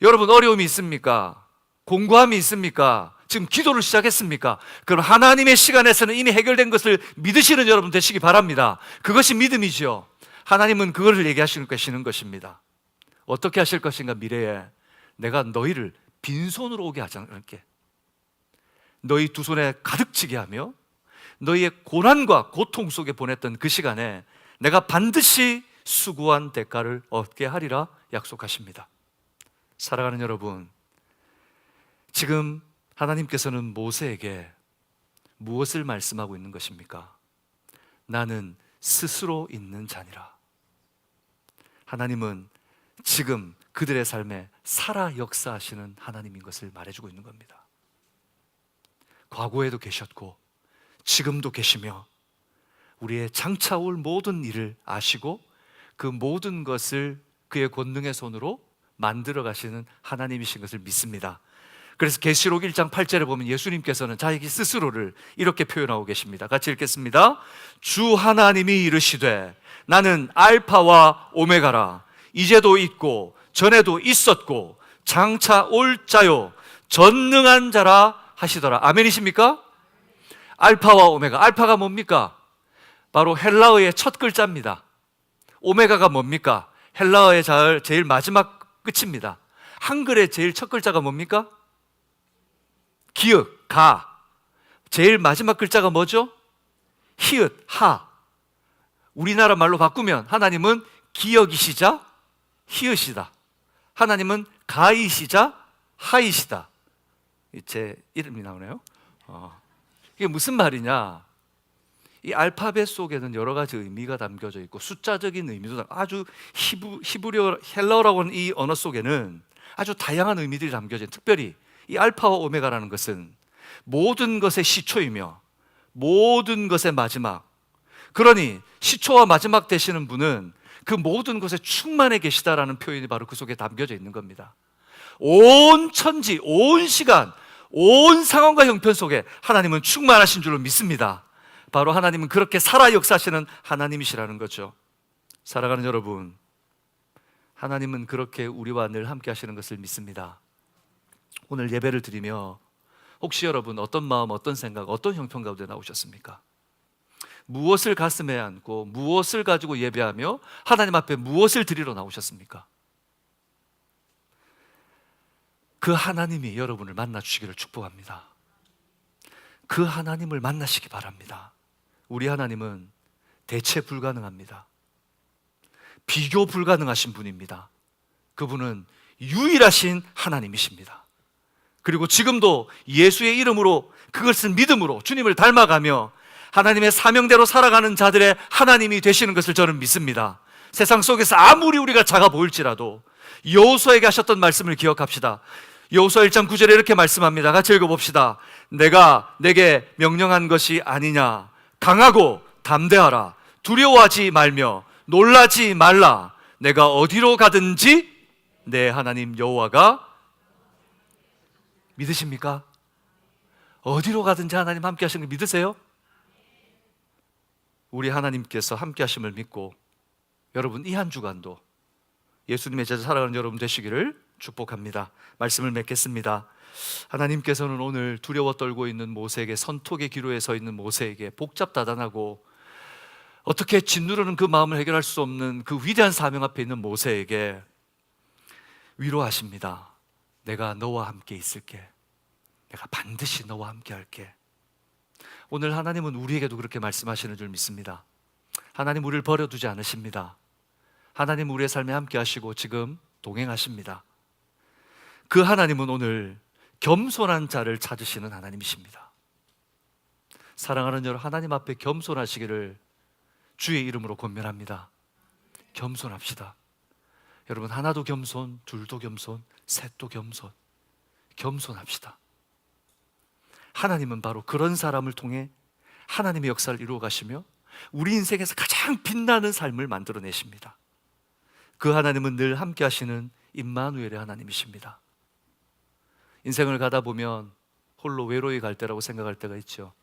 여러분, 어려움이 있습니까? 공고함이 있습니까? 지금 기도를 시작했습니까? 그럼 하나님의 시간에서는 이미 해결된 것을 믿으시는 여러분 되시기 바랍니다. 그것이 믿음이죠. 하나님은 그것을 얘기하시는 것입니다. 어떻게 하실 것인가? 미래에 내가 너희를 빈손으로 오게 하지 않을게. 너희 두 손에 가득 지게 하며 너희의 고난과 고통 속에 보냈던 그 시간에 내가 반드시 수고한 대가를 얻게 하리라 약속하십니다. 사랑하는 여러분, 지금 하나님께서는 모세에게 무엇을 말씀하고 있는 것입니까? 나는 스스로 있는 자니라. 하나님은 지금 그들의 삶에 살아 역사하시는 하나님인 것을 말해주고 있는 겁니다. 과거에도 계셨고 지금도 계시며 우리의 장차 올 모든 일을 아시고 그 모든 것을 그의 권능의 손으로 만들어 가시는 하나님이신 것을 믿습니다. 그래서 계시록 1장 8절에 보면 예수님께서는 자기 스스로를 이렇게 표현하고 계십니다. 같이 읽겠습니다. 주 하나님이 이르시되 나는 알파와 오메가라. 이제도 있고 전에도 있었고 장차 올 자요 전능한 자라 하시더라. 아멘이십니까? 알파와 오메가. 알파가 뭡니까? 바로 헬라어의 첫 글자입니다. 오메가가 뭡니까? 헬라어의 제일 마지막 끝입니다. 한글의 제일 첫 글자가 뭡니까? 기역, 가. 제일 마지막 글자가 뭐죠? 히읗, 하. 우리나라 말로 바꾸면 하나님은 기역이시자 히읗이다. 하나님은 가이시자 하이시다. 제 이름이 나오네요. 이게 무슨 말이냐? 이 알파벳 속에는 여러 가지 의미가 담겨져 있고 숫자적인 의미도 아주 히브리어 헬라어라고 하는 이 언어 속에는 아주 다양한 의미들이 담겨져 있는, 특별히 이 알파와 오메가라는 것은 모든 것의 시초이며 모든 것의 마지막. 그러니 시초와 마지막 되시는 분은 그 모든 것에 충만해 계시다라는 표현이 바로 그 속에 담겨져 있는 겁니다. 온 천지, 온 시간, 온 상황과 형편 속에 하나님은 충만하신 줄로 믿습니다. 바로 하나님은 그렇게 살아 역사하시는 하나님이시라는 거죠. 사랑하는 여러분, 하나님은 그렇게 우리와 늘 함께 하시는 것을 믿습니다. 오늘 예배를 드리며 혹시 여러분 어떤 마음, 어떤 생각, 어떤 형편 가운데 나오셨습니까? 무엇을 가슴에 안고 무엇을 가지고 예배하며 하나님 앞에 무엇을 드리러 나오셨습니까? 그 하나님이 여러분을 만나 주시기를 축복합니다. 그 하나님을 만나시기 바랍니다. 우리 하나님은 대체 불가능합니다. 비교 불가능하신 분입니다. 그분은 유일하신 하나님이십니다. 그리고 지금도 예수의 이름으로, 그것을 믿음으로 주님을 닮아가며 하나님의 사명대로 살아가는 자들의 하나님이 되시는 것을 저는 믿습니다. 세상 속에서 아무리 우리가 작아 보일지라도 여호수아에게 하셨던 말씀을 기억합시다. 여호수아 1장 9절에 이렇게 말씀합니다. 같이 읽어봅시다. 내가 내게 명령한 것이 아니냐. 강하고 담대하라. 두려워하지 말며 놀라지 말라. 내가 어디로 가든지 내 하나님 여호와가. 믿으십니까? 어디로 가든지 하나님 함께 하시는 거 믿으세요? 우리 하나님께서 함께 하심을 믿고 여러분 이 한 주간도 예수님의 제자 살아가는 여러분 되시기를 축복합니다. 말씀을 맺겠습니다. 하나님께서는 오늘 두려워 떨고 있는 모세에게, 선톡의 기로에 서 있는 모세에게, 복잡다단하고 어떻게 짓누르는 그 마음을 해결할 수 없는 그 위대한 사명 앞에 있는 모세에게 위로하십니다. 내가 너와 함께 있을게. 내가 반드시 너와 함께 할게. 오늘 하나님은 우리에게도 그렇게 말씀하시는 줄 믿습니다. 하나님 우리를 버려두지 않으십니다. 하나님 우리의 삶에 함께 하시고 지금 동행하십니다. 그 하나님은 오늘 겸손한 자를 찾으시는 하나님이십니다. 사랑하는 여러분, 하나님 앞에 겸손하시기를 주의 이름으로 권면합니다. 겸손합시다. 여러분, 하나도 겸손, 둘도 겸손, 셋도 겸손. 겸손합시다. 하나님은 바로 그런 사람을 통해 하나님의 역사를 이루어 가시며 우리 인생에서 가장 빛나는 삶을 만들어내십니다. 그 하나님은 늘 함께 하시는 임마누엘의 하나님이십니다. 인생을 가다 보면 홀로 외로이 갈 때라고 생각할 때가 있죠.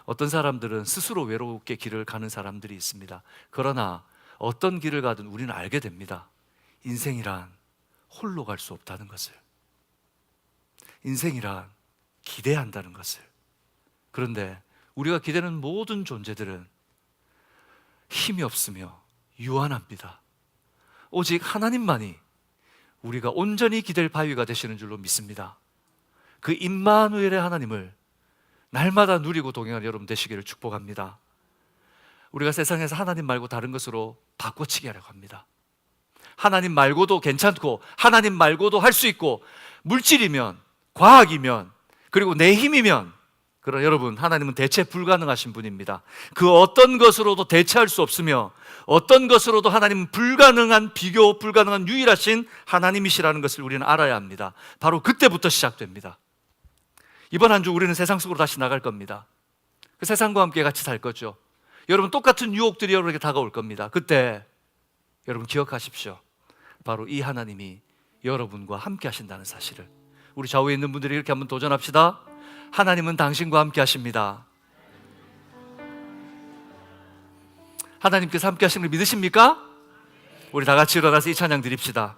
어떤 사람들은 스스로 외롭게 길을 가는 사람들이 있습니다. 그러나 어떤 길을 가든 우리는 알게 됩니다. 인생이란 홀로 갈 수 없다는 것을. 인생이란 기대한다는 것을. 그런데 우리가 기대는 모든 존재들은 힘이 없으며 유한합니다. 오직 하나님만이 우리가 온전히 기댈 바위가 되시는 줄로 믿습니다. 그 임마누엘의 하나님을 날마다 누리고 동행하는 여러분 되시기를 축복합니다. 우리가 세상에서 하나님 말고 다른 것으로 바꿔치기 하려고 합니다. 하나님 말고도 괜찮고 하나님 말고도 할 수 있고, 물질이면, 과학이면, 그리고 내 힘이면, 그러나 여러분, 하나님은 대체 불가능하신 분입니다. 그 어떤 것으로도 대체할 수 없으며 어떤 것으로도 하나님은 불가능한, 비교 불가능한 유일하신 하나님이시라는 것을 우리는 알아야 합니다. 바로 그때부터 시작됩니다. 이번 한 주 우리는 세상 속으로 다시 나갈 겁니다. 그 세상과 함께 같이 살 거죠. 여러분, 똑같은 유혹들이 여러분에게 다가올 겁니다. 그때 여러분 기억하십시오. 바로 이 하나님이 여러분과 함께 하신다는 사실을. 우리 좌우에 있는 분들이 이렇게 한번 도전합시다. 하나님은 당신과 함께 하십니다. 하나님께서 함께 하시는 걸 믿으십니까? 우리 다 같이 일어나서 이 찬양 드립시다.